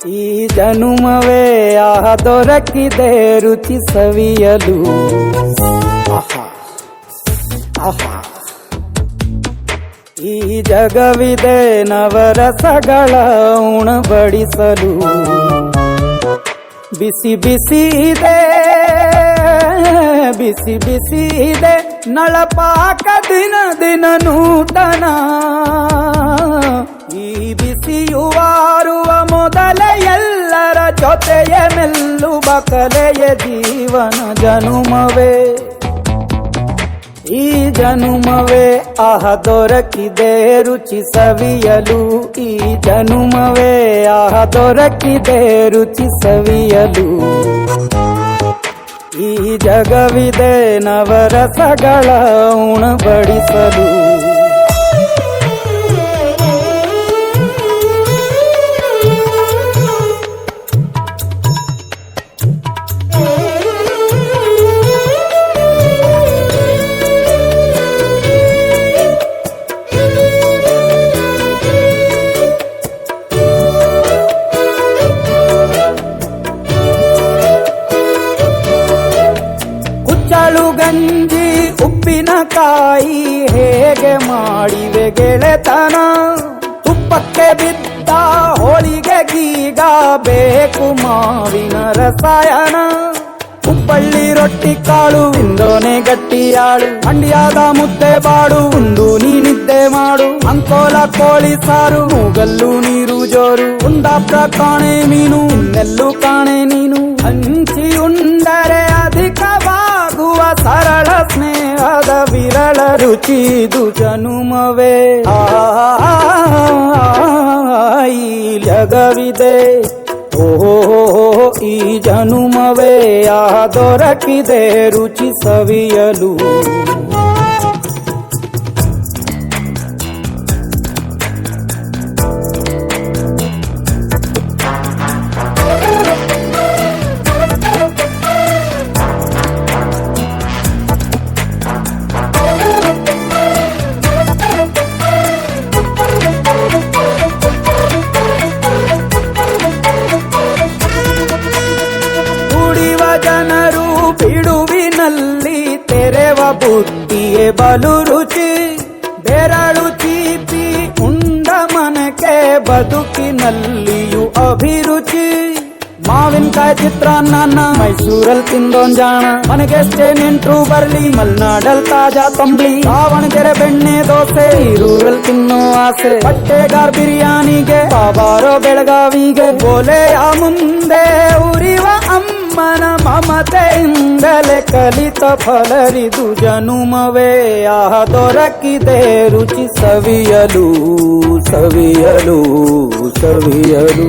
ಈ ಜನುಮವೇ ದೊರಕಿದೆ ರುಚಿ ಸವಿಯಲು. ಆಹಾ ಆಹಾ, ಈ ಜಗವಿದೆ ನವರಸಗಳ ಉಣಬಡಿಸಲು. ಬಿಸಿ ಬಿಸಿ ಇದೆ, ಬಿಸಿ ಬಿಸಿ ಇದೆ ನಳಪಾಕ ದಿನ ದಿನ ನೂತನ. ಈ ಬಿಸಿಯುವಾರುವ ಮೊದಲೇ ಎಲ್ಲರ ಜೊತೆಯ ಮೆಲ್ಲುವ ಕಲೆಯ ಜೀವನ ಜನುಮವೇ. ಈ ಜನುಮವೇ ದೊರಕಿದೆ ರುಚಿ ಸವಿಯಲು. ಈ ಜನುಮವೇ ದೊರಕಿದೆ ರುಚಿ ಸವಿಯಲು. ಈ ಜಗವಿದೆ ನವರಸಗಳ ಉಣಬಡಿಸಲು. ಕುಚ್ಚಳು ಗಂಜಿ ಉಪ್ಪಿನಕಾಯಿ ಹೇಗೆ ಮಾಡಿವೆ ಗೆಳೆತನ. ತುಪ್ಪಕ್ಕೆ ಬಿದ್ದ ಹೋಳಿಗೆ ಗೀಗ ಬೇಕು ಮಾವಿನ ರಸಾಯನ. ಹುಬ್ಬಳ್ಳಿ ರೊಟ್ಟಿ ಕಾಳು ಇಂದೋನೆ ಗಟ್ಟಿಯಾಳು. ಮಂಡ್ಯದ ಮುದ್ದೆ ಬಾಡು ಉಂಡು ನೀನಿದ್ದೆ ಮಾಡು. ಅಂಕೋಲ ಕೋಳಿ ಸಾರು ಮೂಗಲ್ಲು ನೀರು ಜೋರು. ಕುಂದಾಪುರ ಕಾಣೆ ಮೀನು ಇನ್ನೆಲ್ಲೂ ಕಾಣೆ ನೀನು. ಹಂಚಿ ಉಂಡರೆ ಅಧಿಕವಾಗುವ ಸರಳ ಸ್ನೇಹದ ವಿರಳ ರುಚಿದು ಜನುಮವೇ. ಈ ಜಗವಿದೆ ಓಹೋ ಈ ಜನುಮವೇ ದೊರಕಿದೆ ರುಚಿ ಸವಿಯಲು. ಜನರು ಬಿಡುವಿನಲ್ಲಿ ತೆರೆವ ಬುದ್ಧಿಯೇ ಬಲು ರುಚಿ. ಬೆರಳು ಚೀಪಿ ಉಂಡ ಮನಕ್ಕೆ ಬದುಕಿನಲ್ಲಿಯೂ ಅಭಿರುಚಿ. ಮಾವಿನಕಾಯಿ ಚಿತ್ರಾನ್ನ ಮೈಸೂರಲ್ಲಿ ತಿಂದೋನ್ ಜಾಣ. ಮನೆಗೆಷ್ಟೇ ನೆಂಟ್ರು ಬರ್ಲಿ ಮಲ್ನಾಡಲ್ ತಾಜಾ ತಂಬ್ಳಿ. ದಾವಣಗೆರೆ ಬೆಣ್ಣೆ ದೋಸೆ ಈರೂರಲ್ಲಿ ತಿನ್ನೋ ಆಸೆ. ಬಟ್ಟೆಗಾರ್ ಬಿರಿಯಾನಿಗೆ ಬಾಬಾರೋ ಬೆಳಗಾವಿಗೆ. ಗೋಲೆಯ ಮುಂದೆ ಉರಿವ ಅಮ್ಮನ ಮಮತೆಯಿಂದಲೇ ಕಲಿತ ಫಲರಿದು ಜನುಮವೇ ದೊರಕಿದೆ ರುಚಿ ಸವಿಯಲು ಸವಿಯಲು ಸವಿಯಲು.